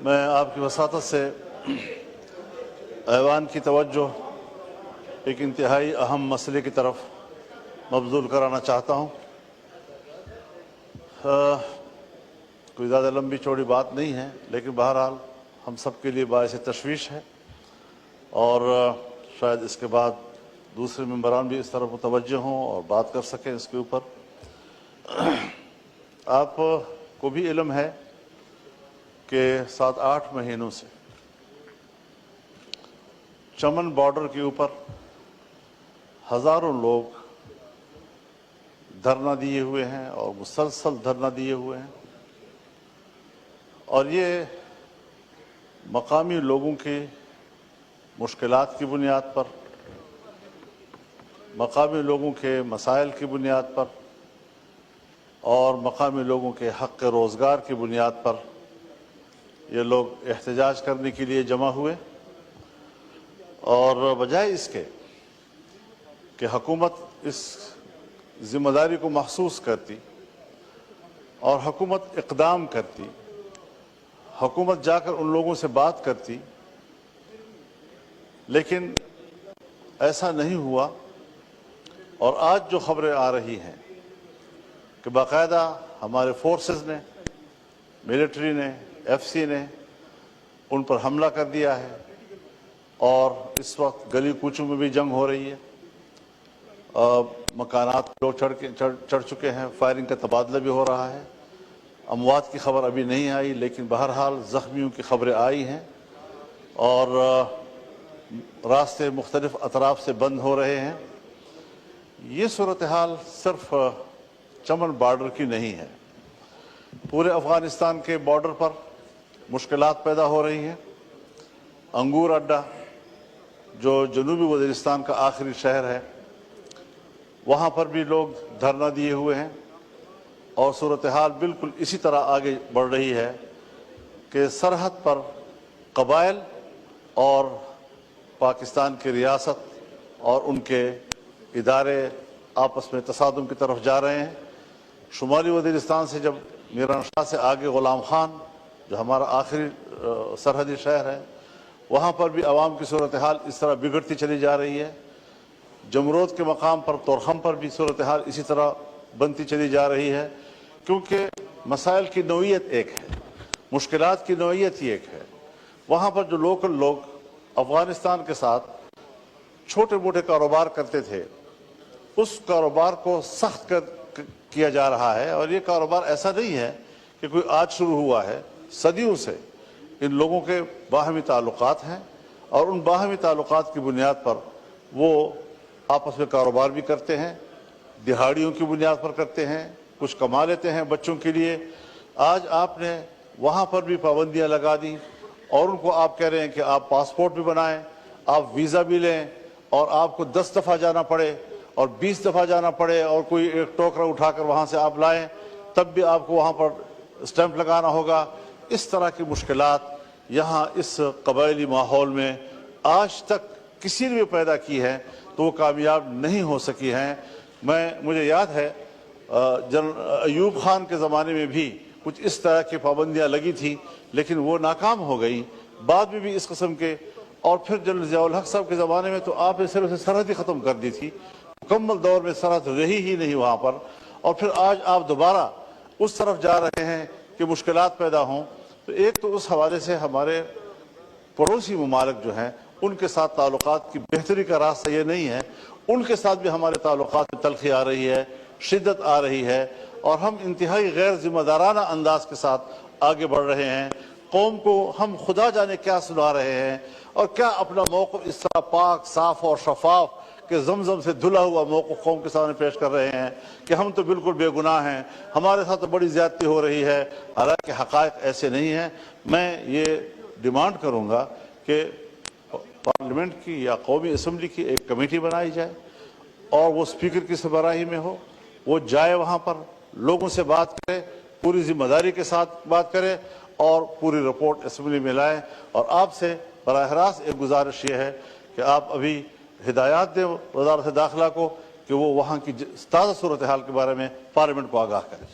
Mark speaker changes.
Speaker 1: میں آپ کی وساطت سے ایوان کی توجہ ایک انتہائی اہم مسئلے کی طرف مبذول کرانا چاہتا ہوں۔ کوئی زیادہ لمبی چوڑی بات نہیں ہے، لیکن بہرحال ہم سب کے لیے باعث تشویش ہے، اور شاید اس کے بعد دوسرے ممبران بھی اس طرف متوجہ ہوں اور بات کر سکیں اس کے اوپر۔ آپ کو بھی علم ہے کہ 7-8 مہینوں سے چمن بارڈر کے اوپر ہزاروں لوگ دھرنا دیے ہوئے ہیں اور مسلسل دھرنا دیے ہوئے ہیں، اور یہ مقامی لوگوں کی مشکلات کی بنیاد پر، مقامی لوگوں کے مسائل کی بنیاد پر اور مقامی لوگوں کے حق روزگار کی بنیاد پر یہ لوگ احتجاج کرنے کے لیے جمع ہوئے، اور بجائے اس کے کہ حکومت اس ذمہ داری کو محسوس کرتی اور حکومت اقدام کرتی، حکومت جا کر ان لوگوں سے بات کرتی، لیکن ایسا نہیں ہوا۔ اور آج جو خبریں آ رہی ہیں کہ باقاعدہ ہمارے فورسز نے، ملٹری نے، ایف سی نے ان پر حملہ کر دیا ہے، اور اس وقت گلی کوچوں میں بھی جنگ ہو رہی ہے، مکانات لوگ چڑھ چکے ہیں، فائرنگ کا تبادلہ بھی ہو رہا ہے۔ اموات کی خبر ابھی نہیں آئی، لیکن بہرحال زخمیوں کی خبریں آئی ہیں، اور راستے مختلف اطراف سے بند ہو رہے ہیں۔ یہ صورتحال صرف چمن بارڈر کی نہیں ہے، پورے افغانستان کے بارڈر پر مشکلات پیدا ہو رہی ہیں۔ انگور اڈہ جو جنوبی وزیرستان کا آخری شہر ہے، وہاں پر بھی لوگ دھرنا دیے ہوئے ہیں، اور صورتحال بالکل اسی طرح آگے بڑھ رہی ہے کہ سرحد پر قبائل اور پاکستان کی ریاست اور ان کے ادارے آپس میں تصادم کی طرف جا رہے ہیں۔ شمالی وزیرستان سے جب میران شاہ سے آگے غلام خان جو ہمارا آخری سرحدی شہر ہے، وہاں پر بھی عوام کی صورتحال اس طرح بگڑتی چلی جا رہی ہے۔ جمرود کے مقام پر تورخم پر بھی صورتحال اسی طرح بنتی چلی جا رہی ہے، کیونکہ مسائل کی نوعیت ایک ہے، مشکلات کی نوعیت ہی ایک ہے۔ وہاں پر جو لوکل لوگ افغانستان کے ساتھ چھوٹے موٹے کاروبار کرتے تھے، اس کاروبار کو سخت کیا جا رہا ہے، اور یہ کاروبار ایسا نہیں ہے کہ کوئی آج شروع ہوا ہے، صدیوں سے ان لوگوں کے باہمی تعلقات ہیں، اور ان باہمی تعلقات کی بنیاد پر وہ آپس میں کاروبار بھی کرتے ہیں، دہاڑیوں کی بنیاد پر کرتے ہیں، کچھ کما لیتے ہیں بچوں کے لیے۔ آج آپ نے وہاں پر بھی پابندیاں لگا دی، اور ان کو آپ کہہ رہے ہیں کہ آپ پاسپورٹ بھی بنائیں، آپ ویزا بھی لیں، اور آپ کو 10 دفعہ جانا پڑے اور 20 دفعہ جانا پڑے، اور کوئی ایک ٹوکرا اٹھا کر وہاں سے آپ لائیں تب بھی آپ کو وہاں پر اسٹیمپ لگانا ہوگا۔ اس طرح کی مشکلات یہاں اس قبائلی ماحول میں آج تک کسی نے بھی پیدا کی ہے تو وہ کامیاب نہیں ہو سکی ہیں۔ مجھے یاد ہے جنرل ایوب خان کے زمانے میں بھی کچھ اس طرح کی پابندیاں لگی تھی، لیکن وہ ناکام ہو گئی۔ بعد میں بھی اس قسم کے، اور پھر جنرل ضیاء الحق صاحب کے زمانے میں تو آپ نے صرف سرحد ہی ختم کر دی تھی، مکمل دور میں سرحد رہی ہی نہیں وہاں پر، اور پھر آج آپ دوبارہ اس طرف جا رہے ہیں کہ مشکلات پیدا ہوں۔ تو ایک تو اس حوالے سے ہمارے پڑوسی ممالک جو ہیں ان کے ساتھ تعلقات کی بہتری کا راستہ یہ نہیں ہے، ان کے ساتھ بھی ہمارے تعلقات میں تلخی آ رہی ہے، شدت آ رہی ہے، اور ہم انتہائی غیر ذمہ دارانہ انداز کے ساتھ آگے بڑھ رہے ہیں۔ قوم کو ہم خدا جانے کیا سنا رہے ہیں، اور کیا اپنا موقف اس طرح پاک، صاف اور شفاف کہ زمزم سے دھلا ہوا موقف قوم کے سامنے پیش کر رہے ہیں کہ ہم تو بالکل بے گناہ ہیں، ہمارے ساتھ تو بڑی زیادتی ہو رہی ہے، حالانکہ حقائق ایسے نہیں ہیں۔ میں یہ ڈیمانڈ کروں گا کہ پارلیمنٹ کی یا قومی اسمبلی کی ایک کمیٹی بنائی جائے، اور وہ اسپیکر کی سربراہی میں ہو، وہ جائے وہاں پر، لوگوں سے بات کرے، پوری ذمہ داری کے ساتھ بات کرے، اور پوری رپورٹ اسمبلی میں لائیں۔ اور آپ سے براہ راست ایک گزارش یہ ہے کہ آپ ابھی ہدایات دیں وزارت داخلہ کو کہ وہ وہاں کی تازہ صورتحال کے بارے میں پارلیمنٹ کو آگاہ کریں۔